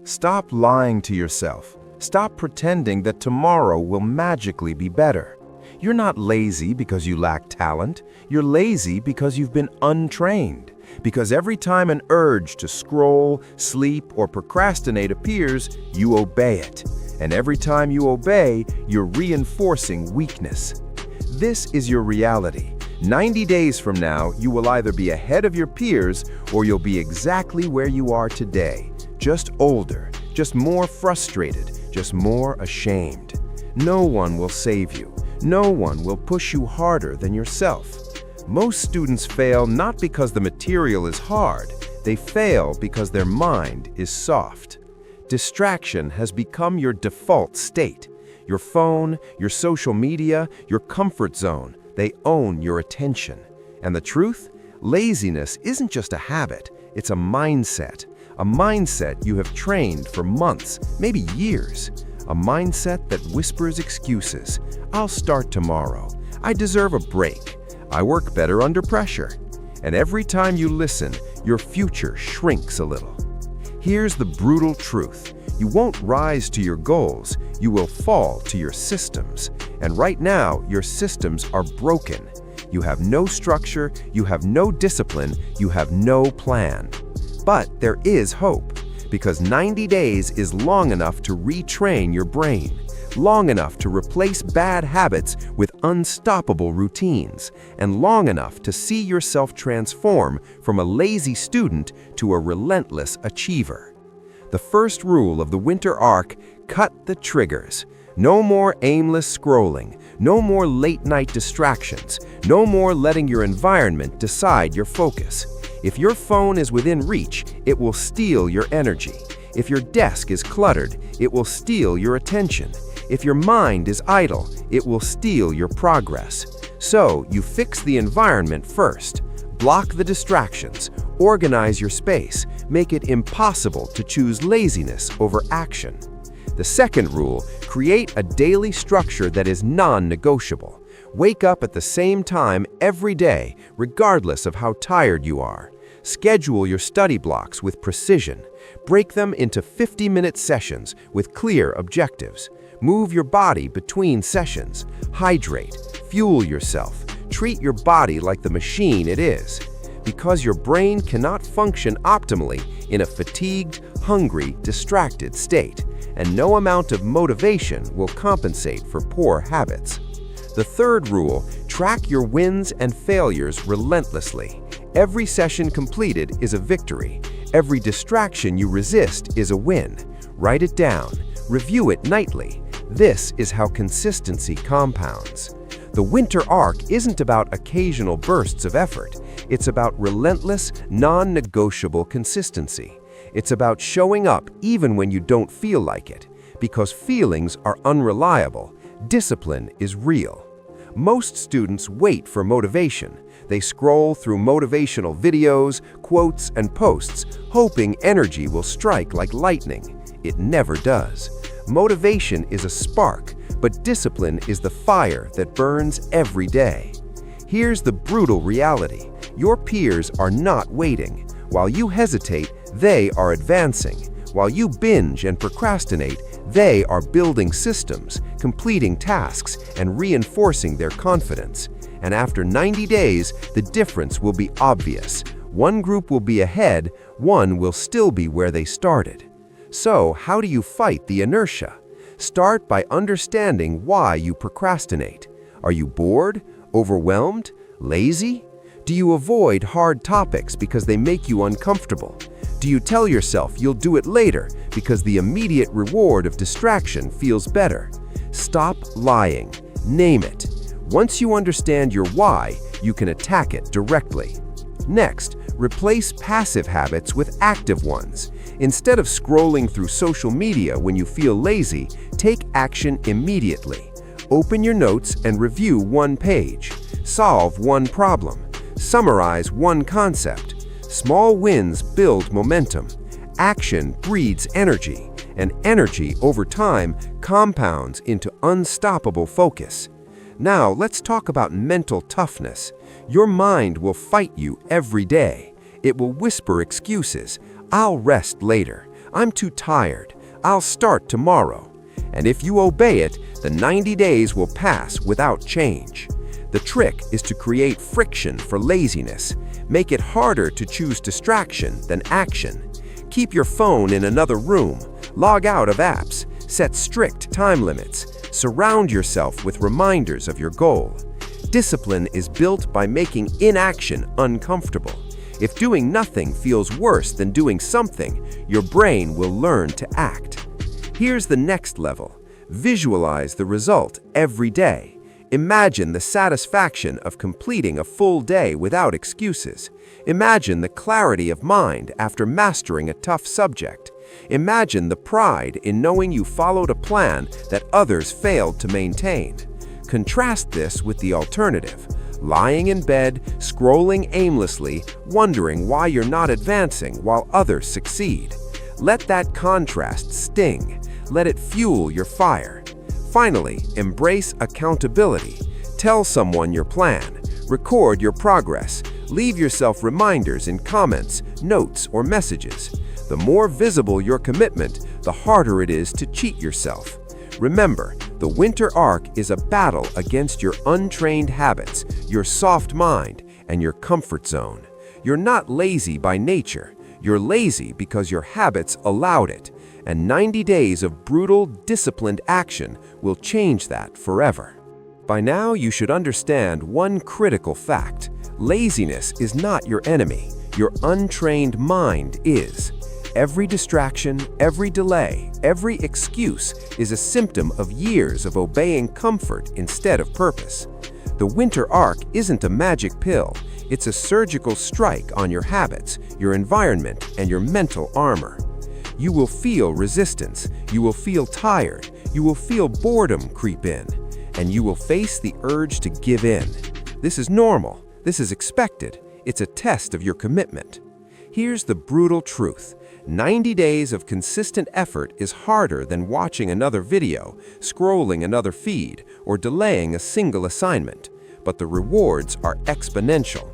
Stop lying to yourself. Stop pretending that tomorrow will magically be better. You're not lazy because you lack talent. You're lazy because you've been untrained. Because every time an urge to scroll, sleep, or procrastinate appears, you obey it. And every time you obey, you're reinforcing weakness. This is your reality. 90 days from now, you will either be ahead of your peers or you'll be exactly where you are today. Just older, just more frustrated, just more ashamed. No one will save you. No one will push you harder than yourself. Most students fail not because the material is hard. They fail because their mind is soft. Distraction has become your default state. Your phone, your social media, your comfort zone, they own your attention. And the truth? Laziness isn't just a habit, it's a mindset. A mindset you have trained for months, maybe years. A mindset that whispers excuses. I'll start tomorrow. I deserve a break. I work better under pressure. And every time you listen, your future shrinks a little. Here's the brutal truth. You won't rise to your goals. You will fall to your systems. And right now, your systems are broken. You have no structure, you have no discipline, you have no plan. But there is hope, because 90 days is long enough to retrain your brain, long enough to replace bad habits with unstoppable routines, and long enough to see yourself transform from a lazy student to a relentless achiever. The first rule of the winter arc: cut the triggers. No more aimless scrolling, no more late-night distractions, no more letting your environment decide your focus. If your phone is within reach, it will steal your energy. If your desk is cluttered, it will steal your attention. If your mind is idle, it will steal your progress. So, you fix the environment first. Block the distractions, organize your space, make it impossible to choose laziness over action. The second rule: create a daily structure that is non-negotiable. Wake up at the same time every day, regardless of how tired you are. Schedule your study blocks with precision. Break them into 50-minute sessions with clear objectives. Move your body between sessions. Hydrate. Fuel yourself. Treat your body like the machine it is. Because your brain cannot function optimally in a fatigued, hungry, distracted state, and no amount of motivation will compensate for poor habits. The third rule: track your wins and failures relentlessly. Every session completed is a victory. Every distraction you resist is a win. Write it down. Review it nightly. This is how consistency compounds. The winter arc isn't about occasional bursts of effort. It's about relentless, non-negotiable consistency. It's about showing up even when you don't feel like it. Because feelings are unreliable, discipline is real. Most students wait for motivation. They scroll through motivational videos, quotes, and posts, hoping energy will strike like lightning. It never does. Motivation is a spark, but discipline is the fire that burns every day. Here's the brutal reality: your peers are not waiting. While you hesitate, they are advancing. While you binge and procrastinate, they are building systems, completing tasks, and reinforcing their confidence. And after 90 days, the difference will be obvious. One group will be ahead, one will still be where they started. So, how do you fight the inertia? Start by understanding why you procrastinate. Are you bored? Overwhelmed? Lazy? Do you avoid hard topics because they make you uncomfortable? Do you tell yourself you'll do it later because the immediate reward of distraction feels better? Stop lying. Name it. Once you understand your why, you can attack it directly. Next, replace passive habits with active ones. Instead of scrolling through social media when you feel lazy, take action immediately. Open your notes and review one page. Solve one problem. Summarize one concept. Small wins build momentum. Action breeds energy, and energy over time compounds into unstoppable focus. Now, let's talk about mental toughness. Your mind will fight you every day. It will whisper excuses. I'll rest later. "I'm too tired. I'll start tomorrow." And if you obey it, the 90 days will pass without change. The trick is to create friction for laziness. Make it harder to choose distraction than action. Keep your phone in another room. Log out of apps. Set strict time limits. Surround yourself with reminders of your goal. Discipline is built by making inaction uncomfortable. If doing nothing feels worse than doing something, your brain will learn to act. Here's the next level. Visualize the result every day. Imagine the satisfaction of completing a full day without excuses. Imagine the clarity of mind after mastering a tough subject. Imagine the pride in knowing you followed a plan that others failed to maintain. Contrast this with the alternative: lying in bed, scrolling aimlessly, wondering why you're not advancing while others succeed. Let that contrast sting. Let it fuel your fire. Finally, embrace accountability. Tell someone your plan. Record your progress. Leave yourself reminders in comments, notes, or messages. The more visible your commitment, the harder it is to cheat yourself. Remember, the winter arc is a battle against your untrained habits, your soft mind, and your comfort zone. You're not lazy by nature. You're lazy because your habits allowed it. And 90 days of brutal, disciplined action will change that forever. By now, you should understand one critical fact. Laziness is not your enemy. Your untrained mind is. Every distraction, every delay, every excuse is a symptom of years of obeying comfort instead of purpose. The winter arc isn't a magic pill. It's a surgical strike on your habits, your environment, and your mental armor. You will feel resistance, you will feel tired, you will feel boredom creep in, and you will face the urge to give in. This is normal, this is expected, it's a test of your commitment. Here's the brutal truth. 90 days of consistent effort is harder than watching another video, scrolling another feed, or delaying a single assignment. But the rewards are exponential.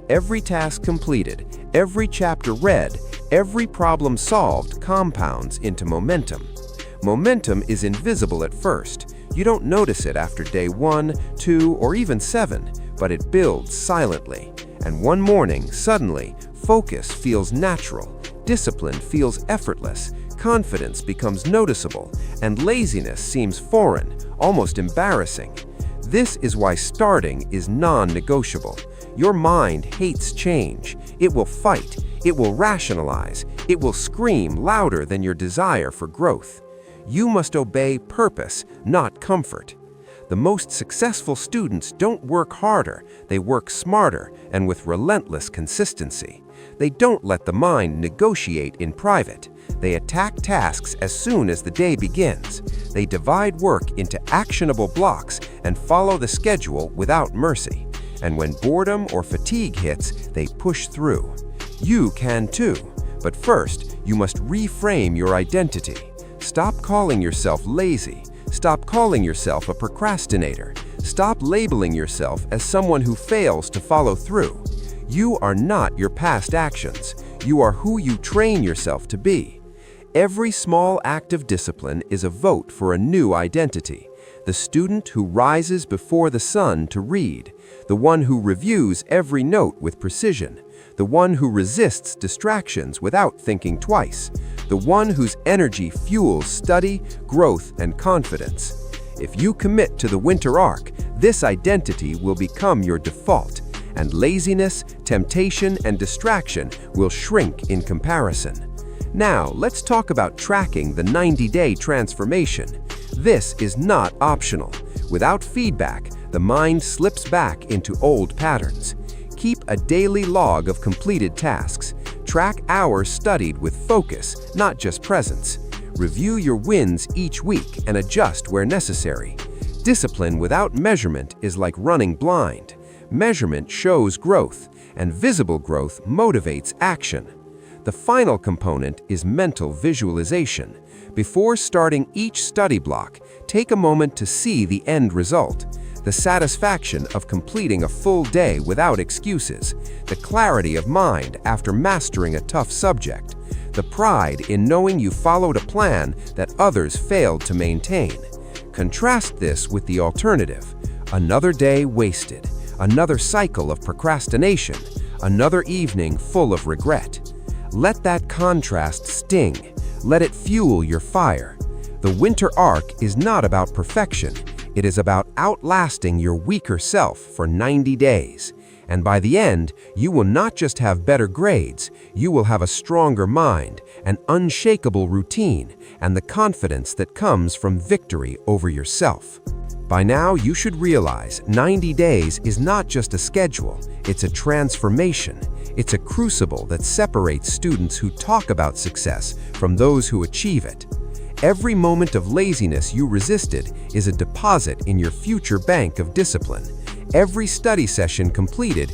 Every task completed, every chapter read, every problem solved compounds into momentum. Momentum is invisible at first. You don't notice it after day 1, 2, or even 7, but it builds silently. And one morning, suddenly, focus feels natural, discipline feels effortless, confidence becomes noticeable, and laziness seems foreign, almost embarrassing. This is why starting is non-negotiable. Your mind hates change. It will fight. It will rationalize. It will scream louder than your desire for growth. You must obey purpose, not comfort. The most successful students don't work harder, they work smarter and with relentless consistency. They don't let the mind negotiate in private. They attack tasks as soon as the day begins. They divide work into actionable blocks and follow the schedule without mercy. And when boredom or fatigue hits, they push through. You can too. But first, you must reframe your identity. Stop calling yourself lazy. Stop calling yourself a procrastinator. Stop labeling yourself as someone who fails to follow through. You are not your past actions. You are who you train yourself to be. Every small act of discipline is a vote for a new identity. The student who rises before the sun to read, the one who reviews every note with precision, the one who resists distractions without thinking twice, the one whose energy fuels study, growth, and confidence. If you commit to the winter arc, this identity will become your default, and laziness, temptation, and distraction will shrink in comparison. Now, let's talk about tracking the 90-day transformation. This is not optional. Without feedback, the mind slips back into old patterns. Keep a daily log of completed tasks. Track hours studied with focus, not just presence. Review your wins each week and adjust where necessary. Discipline without measurement is like running blind. Measurement shows growth, and visible growth motivates action. The final component is mental visualization. Before starting each study block, take a moment to see the end result. The satisfaction of completing a full day without excuses, the clarity of mind after mastering a tough subject, the pride in knowing you followed a plan that others failed to maintain. Contrast this with the alternative: another day wasted, another cycle of procrastination, another evening full of regret. Let that contrast sting. Let it fuel your fire. The winter arc is not about perfection. It is about outlasting your weaker self for 90 days. And by the end, you will not just have better grades, you will have a stronger mind, an unshakable routine, and the confidence that comes from victory over yourself. By now, you should realize 90 days is not just a schedule, it's a transformation. It's a crucible that separates students who talk about success from those who achieve it. Every moment of laziness you resisted is a deposit in your future bank of discipline. Every study session completed